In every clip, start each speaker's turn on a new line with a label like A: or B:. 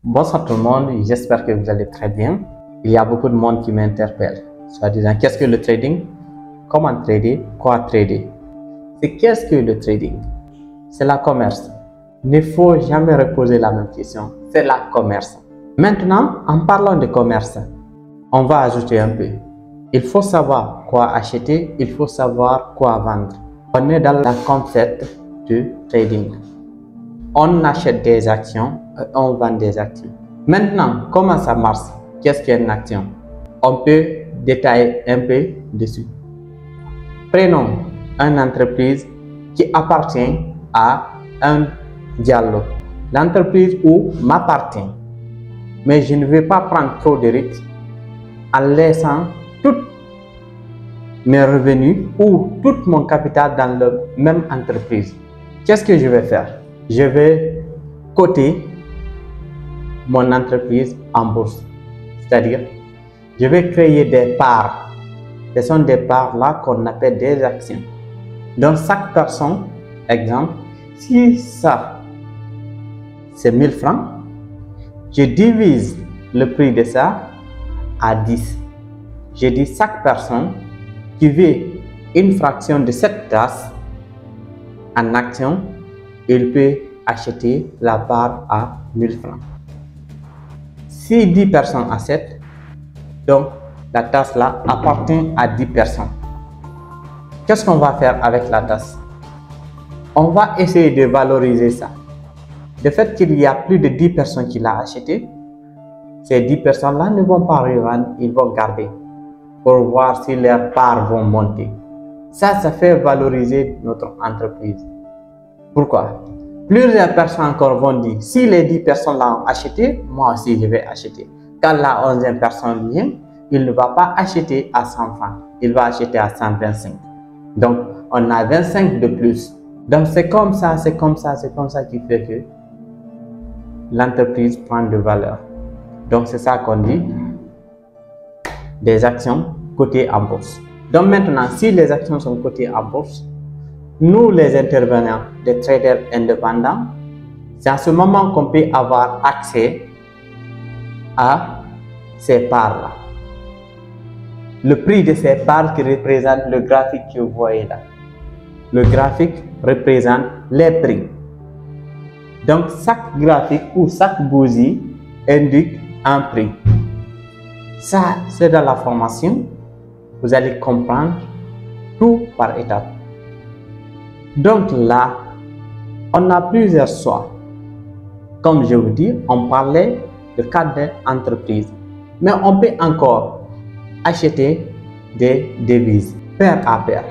A: Bonsoir tout le monde, j'espère que vous allez très bien. Il y a beaucoup de monde qui m'interpelle, soit disant qu'est-ce que le trading, comment trader, quoi trader. C'est qu'est-ce que le trading? C'est la commerce. Il ne faut jamais reposer la même question, c'est la commerce. Maintenant, en parlant de commerce, on va ajouter un peu. Il faut savoir quoi acheter, il faut savoir quoi vendre. On est dans le concept du trading. On achète des actions et on vend des actions. Maintenant, comment ça marche? Qu'est-ce qu'une action? On peut détailler un peu dessus. Prenons une entreprise qui appartient à un Diallo. L'entreprise où m'appartient. Mais je ne vais pas prendre trop de risques en laissant tous mes revenus ou tout mon capital dans la même entreprise. Qu'est-ce que je vais faire? Je vais coter mon entreprise en bourse. C'est-à-dire, je vais créer des parts. Ce sont des parts là qu'on appelle des actions. Donc, chaque personne, exemple, si ça, c'est 1000 francs, je divise le prix de ça à 10. Je dis chaque personne qui veut une fraction de cette tasse en action, il peut acheter la part à 1000 francs. Si 10 personnes achètent, donc la tasse là appartient à 10 personnes. Qu'est-ce qu'on va faire avec la tasse? On va essayer de valoriser ça. Le fait qu'il y a plus de 10 personnes qui l'ont acheté, ces 10 personnes-là ne vont pas revendre, ils vont garder pour voir si leurs parts vont monter. Ça fait valoriser notre entreprise. Pourquoi? Plusieurs personnes encore vont dire, si les 10 personnes l'ont acheté, moi aussi je vais acheter. Quand la 11e personne vient, il ne va pas acheter à 100 francs, il va acheter à 125. Donc, on a 25 de plus. Donc, c'est comme ça qui fait que l'entreprise prend de valeur. Donc, c'est ça qu'on dit, des actions cotées en bourse. Donc, maintenant, si les actions sont cotées en bourse, nous, les intervenants, les traders indépendants, c'est à ce moment qu'on peut avoir accès à ces parts-là. Le prix de ces parts qui représente le graphique que vous voyez là. Le graphique représente les prix. Donc, chaque graphique ou chaque bougie indique un prix. Ça, c'est dans la formation. Vous allez comprendre tout par étapes. Donc là, on a plusieurs choix. Comme je vous dis, on parlait de cadre d'entreprise. Mais on peut encore acheter des devises pair à pair.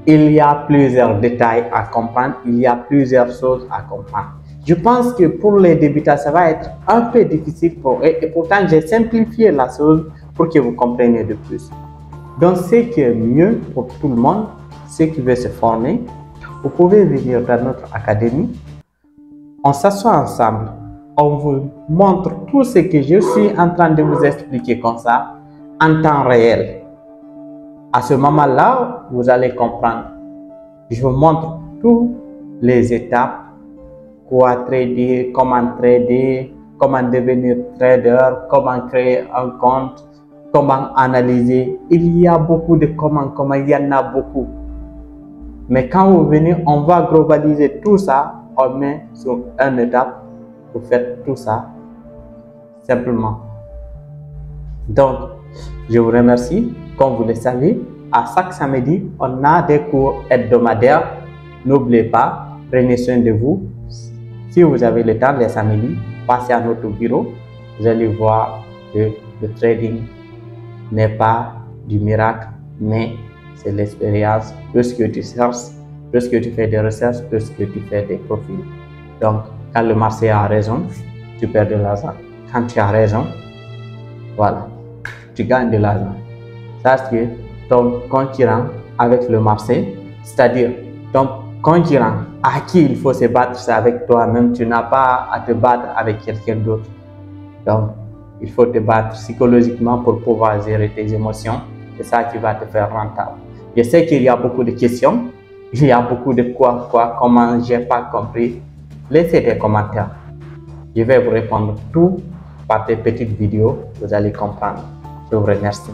A: Il y a plusieurs détails à comprendre, il y a plusieurs choses à comprendre. Je pense que pour les débutants, ça va être un peu difficile pour eux et pourtant j'ai simplifié la chose pour que vous compreniez de plus. Donc, ce qui est mieux pour tout le monde, ceux qui veulent se former, vous pouvez venir dans notre académie, on s'assoit ensemble, on vous montre tout ce que je suis en train de vous expliquer comme ça, en temps réel. À ce moment-là, vous allez comprendre. Je vous montre toutes les étapes, quoi trader, comment devenir trader, comment créer un compte, comment analyser. Il y a beaucoup de comment, il y en a beaucoup. Mais quand vous venez, on va globaliser tout ça, on met sur une étape, vous faites tout ça simplement. Donc, je vous remercie. Comme vous le savez, à chaque samedi, on a des cours hebdomadaires. N'oubliez pas, prenez soin de vous. Si vous avez le temps les samedis, passez à notre bureau. Vous allez voir que le trading n'est pas du miracle, mais c'est l'expérience. Plus que tu cherches, plus que tu fais des recherches, plus que tu fais des profils. Donc, quand le marché a raison, tu perds de l'argent. Quand tu as raison, voilà, tu gagnes de l'argent. C'est que ton concurrent avec le marché, c'est-à-dire ton concurrent à qui il faut se battre, c'est avec toi-même. Tu n'as pas à te battre avec quelqu'un d'autre. Donc, il faut te battre psychologiquement pour pouvoir gérer tes émotions. C'est ça qui va te faire rentable. Je sais qu'il y a beaucoup de questions. Il y a beaucoup de quoi, comment, j'ai pas compris. Laissez des commentaires. Je vais vous répondre tout par des petites vidéos, vous allez comprendre. Je vous remercie.